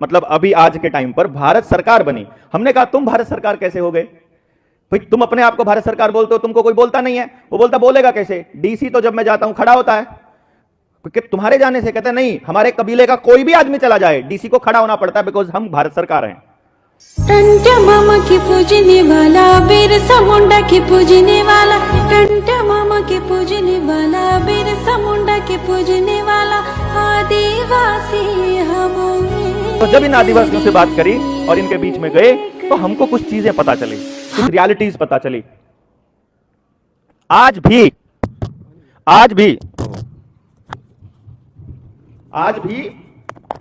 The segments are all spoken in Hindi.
मतलब अभी आज के टाइम पर भारत सरकार बनी। हमने कहा तुम भारत सरकार कैसे हो गए भाई? तुम अपने आप को भारत सरकार बोलते हो, तुमको कोई बोलता नहीं है। वो बोलता बोलेगा कैसे? डीसी तो जब मैं जाता हूं खड़ा होता है, क्योंकि तुम्हारे जाने से कहते नहीं, हमारे कबीले का कोई भी आदमी चला जाए डीसी को खड़ा होना पड़ता है, बिकॉज हम भारत सरकार हैं। टंटा मामा की पूजने वाला, बिरसा मुंडा की पूजने वाला, टंटा मामा की पूजने वाला, बिरसा मुंडा की पूजने वाला, आदिवासी हम। तो जब इन आदिवासियों से बात करी और इनके बीच में गए तो हमको कुछ चीजें पता चली, कुछ रियलिटीज पता चली। आज भी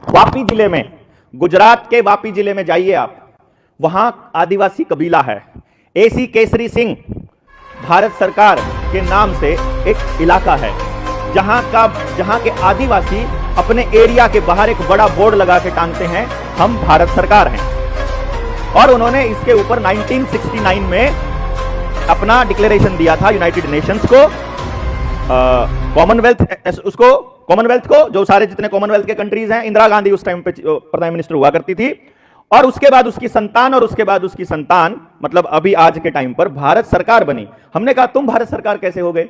वापी जिले में, गुजरात के वापी जिले में जाइए आप, वहां आदिवासी कबीला है। एसी केसरी सिंह भारत सरकार के नाम से एक इलाका है, जहां के आदिवासी अपने एरिया के बाहर एक बड़ा बोर्ड लगा के टांगते हैं, हम भारत सरकार हैं। और उन्होंने इसके ऊपर 1969 में अपना डिक्लेरेशन दिया था यूनाइटेड नेशंस को, कॉमनवेल्थ को, जो सारे जितने कॉमनवेल्थ के कंट्रीज हैं। इंदिरा गांधी उस टाइम पे प्राइम मिनिस्टर हुआ करती थी। और उसके बाद उसकी संतान, मतलब अभी आज के टाइम पर भारत सरकार बनी। हमने कहा तुम भारत सरकार कैसे हो गए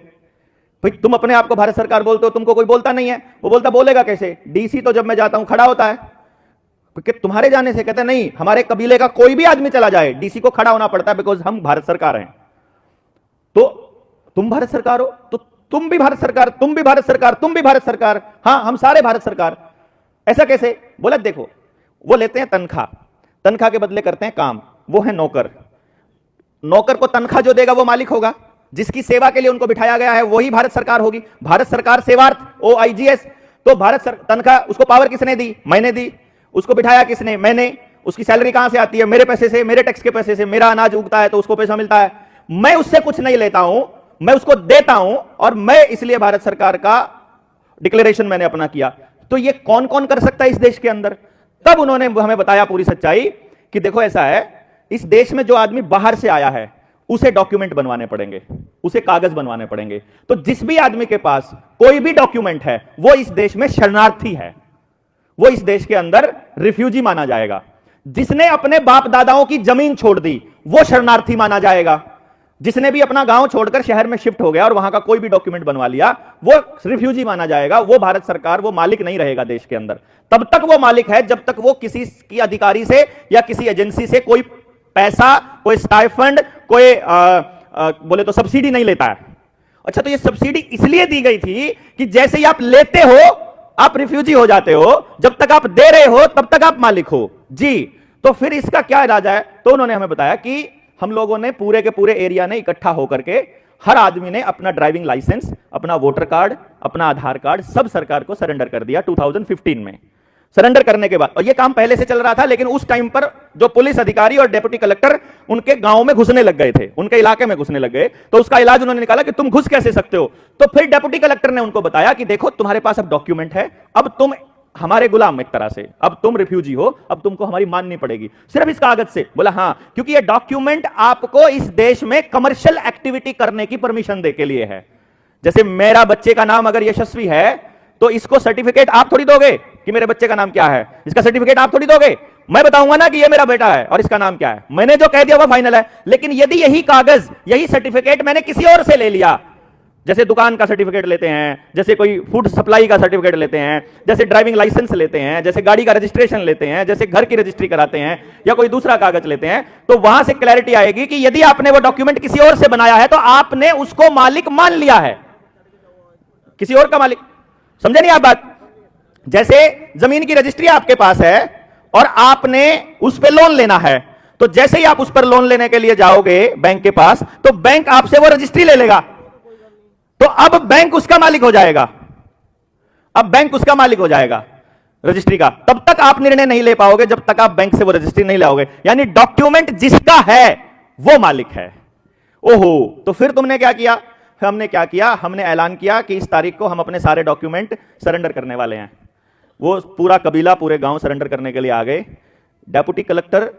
भाई? तुम अपने आप को भारत सरकार बोलते हो, तुमको कोई बोलता नहीं है। वो बोलता बोलेगा कैसे? डीसी तो जब मैं जाता हूं खड़ा होता है, क्योंकि तुम्हारे जाने से कहते नहीं, हमारे कबीले का कोई भी आदमी चला जाए डीसी को खड़ा होना पड़ता है, बिकॉज हम भारत सरकार हैं। तो तुम भारत सरकार हो, तो तुम भी भारत सरकार, तुम भी भारत सरकार, तुम भी भारत सरकार, हां हम सारे भारत सरकार। ऐसा कैसे? बोला देखो, वो लेते हैं तनख्वाह के बदले करते हैं काम। वो है नौकर को तनख्वाह जो देगा वो मालिक होगा, जिसकी सेवा के लिए उनको बिठाया गया है वही भारत सरकार होगी। भारत सरकार सेवार्थ, OIGS। तो तनख्वाह उसको पावर किसने दी? मैंने दी। उसको बिठाया किसने? मैंने। उसकी सैलरी कहां से आती है? मेरे पैसे से, मेरे टैक्स के पैसे से। मेरा अनाज उगता है तो उसको पैसा मिलता है। मैं उससे कुछ नहीं लेता हूं, मैं उसको देता हूं, और मैं इसलिए भारत सरकार का डिक्लेरेशन मैंने अपना किया। तो ये कौन कौन कर सकता है इस देश के अंदर? तब उन्होंने हमें बताया पूरी सच्चाई कि देखो ऐसा है, इस देश में जो आदमी बाहर से आया है उसे डॉक्यूमेंट बनवाने पड़ेंगे, उसे कागज बनवाने पड़ेंगे। तो जिस भी आदमी के पास कोई भी डॉक्यूमेंट है वो इस देश में शरणार्थी है, वो इस देश के अंदर रिफ्यूजी माना जाएगा। जिसने अपने बाप दादाओं की जमीन छोड़ दी वो शरणार्थी माना जाएगा। जिसने भी अपना गांव छोड़कर शहर में शिफ्ट हो गया और वहां का कोई भी डॉक्यूमेंट बनवा लिया वो रिफ्यूजी माना जाएगा। वो भारत सरकार, वो मालिक नहीं रहेगा देश के अंदर। तब तक वो मालिक है जब तक वो किसी की अधिकारी से या किसी एजेंसी से कोई पैसा, कोई स्टाइफंड, कोई बोले तो सब्सिडी नहीं लेता है। अच्छा, तो ये सब्सिडी इसलिए दी गई थी कि जैसे ही आप लेते हो आप रिफ्यूजी हो जाते हो, जब तक आप दे रहे हो तब तक आप मालिक हो जी। तो फिर इसका क्या इलाज है? तो उन्होंने हमें बताया कि हम लोगों ने पूरे के पूरे एरिया ने इकट्ठा होकर के हर आदमी ने अपना ड्राइविंग लाइसेंस, अपना वोटर कार्ड, अपना आधार कार्ड सब सरकार को सरेंडर कर दिया 2015 में। सरेंडर करने के बाद, और यह काम पहले से चल रहा था, लेकिन उस टाइम पर जो पुलिस अधिकारी और डेप्यूटी कलेक्टर उनके गांव में घुसने लग गए थे, उनके इलाके में घुसने लग गए। तो उसका इलाज उन्होंने निकाला कि तुम घुस कैसे सकते हो। तो फिर डेप्यूटी कलेक्टर ने उनको बताया कि देखो तुम्हारे पास अब डॉक्यूमेंट है, अब तुम हमारे गुलाम एक तरह से, अब तुम रिफ्यूजी हो, अब तुमको हमारी माननी पड़ेगी सिर्फ इस कागज से। बोला हाँ, क्योंकि ये डॉक्यूमेंट आपको इस देश में कमर्शियल एक्टिविटी करने की परमिशन दे के लिए है। जैसे मेरा बच्चे का नाम अगर यशस्वी है तो इसको सर्टिफिकेट आप थोड़ी दोगे कि मेरे बच्चे का नाम क्या है, इसका सर्टिफिकेट आप थोड़ी दोगे। मैं बताऊंगा ना कि ये मेरा बेटा है और इसका नाम क्या है, मैंने जो कह दिया वो फाइनल है। लेकिन यदि यही कागज, यही सर्टिफिकेट मैंने किसी और से ले लिया, जैसे दुकान का सर्टिफिकेट लेते हैं, जैसे कोई फूड सप्लाई का सर्टिफिकेट लेते हैं, जैसे ड्राइविंग लाइसेंस लेते हैं, जैसे गाड़ी का रजिस्ट्रेशन लेते हैं, जैसे घर की रजिस्ट्री कराते हैं, या कोई दूसरा कागज लेते हैं, तो वहां से क्लैरिटी आएगी कि यदि आपने वो डॉक्यूमेंट किसी और से बनाया है तो आपने उसको मालिक मान लिया है, किसी और का मालिक। समझे नहीं आप बात? जैसे जमीन की रजिस्ट्री आपके पास है और आपने उस पर लोन लेना है, तो जैसे ही आप उस पर लोन लेने के लिए जाओगे बैंक के पास, तो बैंक आपसे वो रजिस्ट्री ले लेगा। तो अब बैंक उसका मालिक हो जाएगा, अब बैंक उसका मालिक हो जाएगा रजिस्ट्री का। तब तक आप निर्णय नहीं ले पाओगे जब तक आप बैंक से वो रजिस्ट्री नहीं लाओगे। यानी डॉक्यूमेंट जिसका है वो मालिक है। ओहो, तो फिर तुमने क्या किया? हमने क्या किया? हमने ऐलान किया कि इस तारीख को हम अपने सारे डॉक्यूमेंट सरेंडर करने वाले हैं। वो पूरा कबीला, पूरे गांव सरेंडर करने के लिए आ गए। डेप्यूटी कलेक्टर,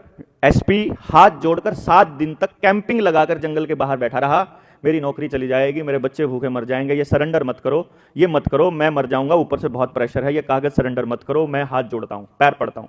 एसपी हाथ जोड़कर 7 दिन तक कैंपिंग लगाकर जंगल के बाहर बैठा रहा। मेरी नौकरी चली जाएगी, मेरे बच्चे भूखे मर जाएंगे, ये सरेंडर मत करो, ये मत करो, मैं मर जाऊंगा, ऊपर से बहुत प्रेशर है, ये कागज सरेंडर मत करो, मैं हाथ जोड़ता हूं, पैर पड़ता हूं।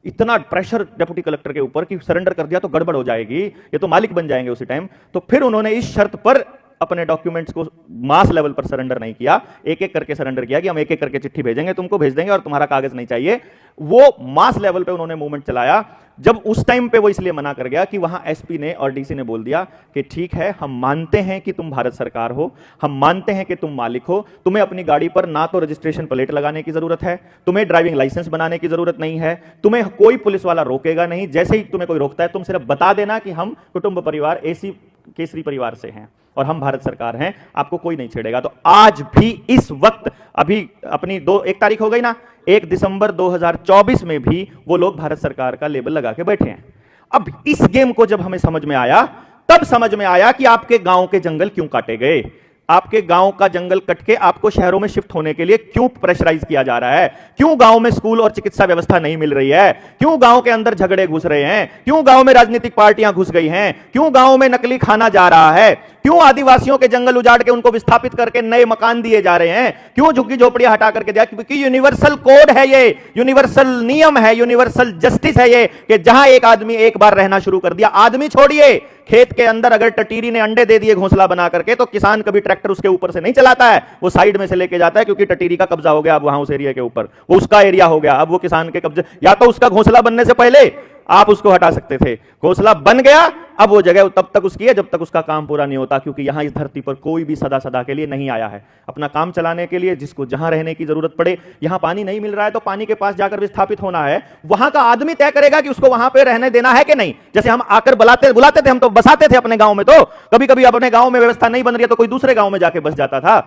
इतना प्रेशर डेप्यूटी कलेक्टर के ऊपर कि सरेंडर कर दिया तो गड़बड़ हो जाएगी, ये तो मालिक बन जाएंगे उसी टाइम। तो फिर उन्होंने इस शर्त पर अपने डॉक्यूमेंट्स को मास लेवल पर सरेंडर नहीं किया, एक एक करके सरेंडर किया कि हम एक एक करके चिट्ठी भेजेंगे, तुमको भेज देंगे और तुम्हारा कागज नहीं चाहिए। वो मास लेवल पे उन्होंने मूवमेंट चलाया। जब उस टाइम पे वो इसलिए मना कर गया कि वहां एसपी ने और डीसी ने बोल दिया कि ठीक है, हम मानते हैं कि तुम भारत सरकार हो, हम मानते हैं कि तुम मालिक हो, तुम्हें अपनी गाड़ी पर ना तो रजिस्ट्रेशन प्लेट लगाने की जरूरत है, तुम्हें ड्राइविंग लाइसेंस बनाने की जरूरत नहीं है, तुम्हें कोई पुलिस वाला रोकेगा नहीं, जैसे ही तुम्हें कोई रोकता है तुम सिर्फ बता देना कि हम कुटुंब परिवार एसी केसरी परिवार से हैं और हम भारत सरकार हैं, आपको कोई नहीं छेड़ेगा। तो आज भी इस वक्त अभी अपनी 1 तारीख हो गई ना, 1 दिसंबर 2024 में भी वो लोग भारत सरकार का लेबल लगा के बैठे हैं। अब इस गेम को जब हमें समझ में आया, तब समझ में आया कि आपके गांव के जंगल क्यों काटे गए, आपके गांव का जंगल कट के आपको शहरों में शिफ्ट होने के लिए क्यों प्रेशराइज किया जा रहा है, क्यों गांव में स्कूल और चिकित्सा व्यवस्था नहीं मिल रही है, क्यों गांव के अंदर झगड़े घुस रहे हैं, क्यों गांव में राजनीतिक पार्टियां घुस गई हैं, क्यों गांव में नकली खाना जा रहा है, क्यों आदिवासियों के जंगल उजाड़ के उनको विस्थापित करके नए मकान दिए जा रहे हैं, क्यों झुग्गी झोपड़ियां हटा करके दिया, क्योंकि यूनिवर्सल कोड है, ये यूनिवर्सल नियम है, यूनिवर्सल जस्टिस है ये, कि जहां एक आदमी एक बार रहना शुरू कर दिया, आदमी छोड़िए, खेत के अंदर अगर टटीरी ने अंडे दे दिए घोंसला बना करके, तो किसान कभी ट्रैक्टर उसके ऊपर से नहीं चलाता है, वो साइड में से लेके जाता है, क्योंकि टटीरी का कब्जा हो गया अब वहां उस एरिया के ऊपर, वो उसका एरिया हो गया, अब वो किसान के कब्जे, या तो उसका घोंसला बनने से पहले आप उसको हटा सकते थे, घोंसला बन गया, अब वो जगह तब तक उसकी है जब तक उसका काम पूरा नहीं होता, क्योंकि यहां इस धरती पर कोई भी सदा सदा के लिए नहीं आया है अपना काम चलाने के लिए। जिसको जहां रहने की जरूरत पड़े, यहां पानी नहीं मिल रहा है तो पानी के पास जाकर विस्थापित होना है, वहां का आदमी तय करेगा कि उसको वहां पे रहने देना है कि नहीं। जैसे हम आकर बुलाते थे, हम तो बसाते थे अपने गांव में, तो कभी कभी अपने गांव में व्यवस्था नहीं बन रही है तो कोई दूसरे गांव में जाके बस जाता था।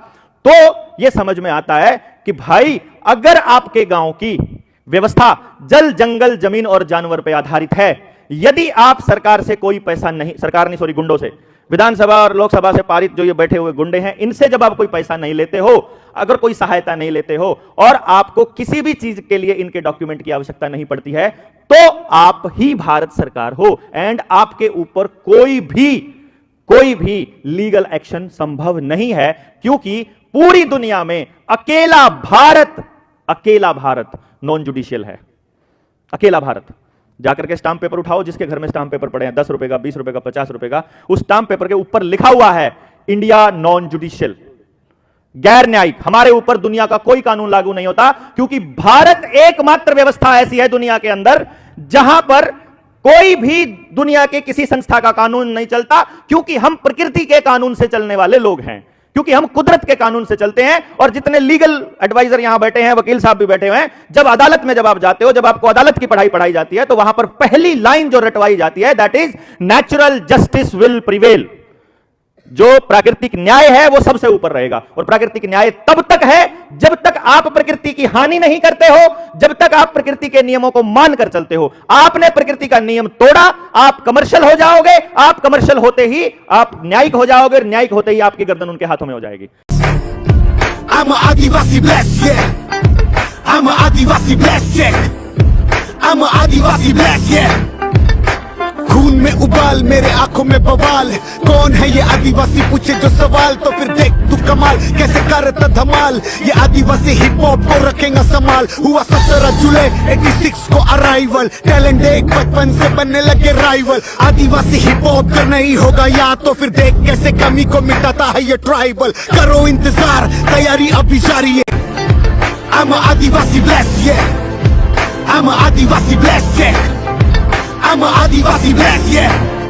तो यह समझ में आता है कि भाई अगर आपके गांव की व्यवस्था जल जंगल जमीन और जानवर पर आधारित है, यदि आप सरकार से कोई पैसा नहीं, सरकार नहीं सॉरी गुंडों से, विधानसभा और लोकसभा से पारित जो ये बैठे हुए गुंडे हैं, इनसे जब आप कोई पैसा नहीं लेते हो, अगर कोई सहायता नहीं लेते हो और आपको किसी भी चीज के लिए इनके डॉक्यूमेंट की आवश्यकता नहीं पड़ती है, तो आप ही भारत सरकार हो एंड आपके ऊपर कोई भी लीगल एक्शन संभव नहीं है, क्योंकि पूरी दुनिया में अकेला भारत नॉन जुडिशियल है। अकेला भारत। जाकर के स्टाम्प पेपर उठाओ, जिसके घर में स्टाम्प पेपर पड़े हैं 10 रुपए का, 20 रुपए का, 50 रुपए का, उस स्टाम्प पेपर के ऊपर लिखा हुआ है इंडिया नॉन जुडिशियल, गैर न्यायिक। हमारे ऊपर दुनिया का कोई कानून लागू नहीं होता, क्योंकि भारत एकमात्र व्यवस्था ऐसी है दुनिया के अंदर जहां पर कोई भी दुनिया के किसी संस्था का कानून नहीं चलता, क्योंकि हम प्रकृति के कानून से चलने वाले लोग हैं, क्योंकि हम कुदरत के कानून से चलते हैं। और जितने लीगल एडवाइजर यहां बैठे हैं, वकील साहब भी बैठे हुए हैं, जब अदालत में जब आप जाते हो, जब आपको अदालत की पढ़ाई जाती है, तो वहां पर पहली लाइन जो रटवाई जाती है, that is natural justice will prevail. जो प्राकृतिक न्याय है वो सबसे ऊपर रहेगा, और प्राकृतिक न्याय तब तक है जब तक आप प्रकृति की हानि नहीं करते हो, जब तक आप प्रकृति के नियमों को मानकर चलते हो। आपने प्रकृति का नियम तोड़ा, आप कमर्शियल हो जाओगे, आप कमर्शियल होते ही आप न्यायिक हो जाओगे, न्यायिक होते ही आपकी गर्दन उनके हाथों में हो जाएगी। I'm a Adivasi blessed, yeah. I'm a Adivasi blessed, yeah. I'm a Adivasi blessed, yeah. खून में उबाल, मेरे आंखों में बवाल, कौन है ये आदिवासी पूछे जो सवाल, तो फिर देख तू कमाल कैसे करता धमाल। ये आदिवासी हिप हॉप को रखेगा संभाल। हुआ 17 जुलाई 86 को अराइवल, टैलेंट एक बचपन से बनने लगे राइवल। आदिवासी हिप हॉप का नहीं होगा याद, तो फिर देख कैसे कमी को मिटाता है ये ट्राइबल। करो इंतजार, तैयारी अभी जारी है। I'm a Adivasi blessed, yeah. I'm a Adivasi blessed, yeah. I'm a Adivasi blessed, yeah.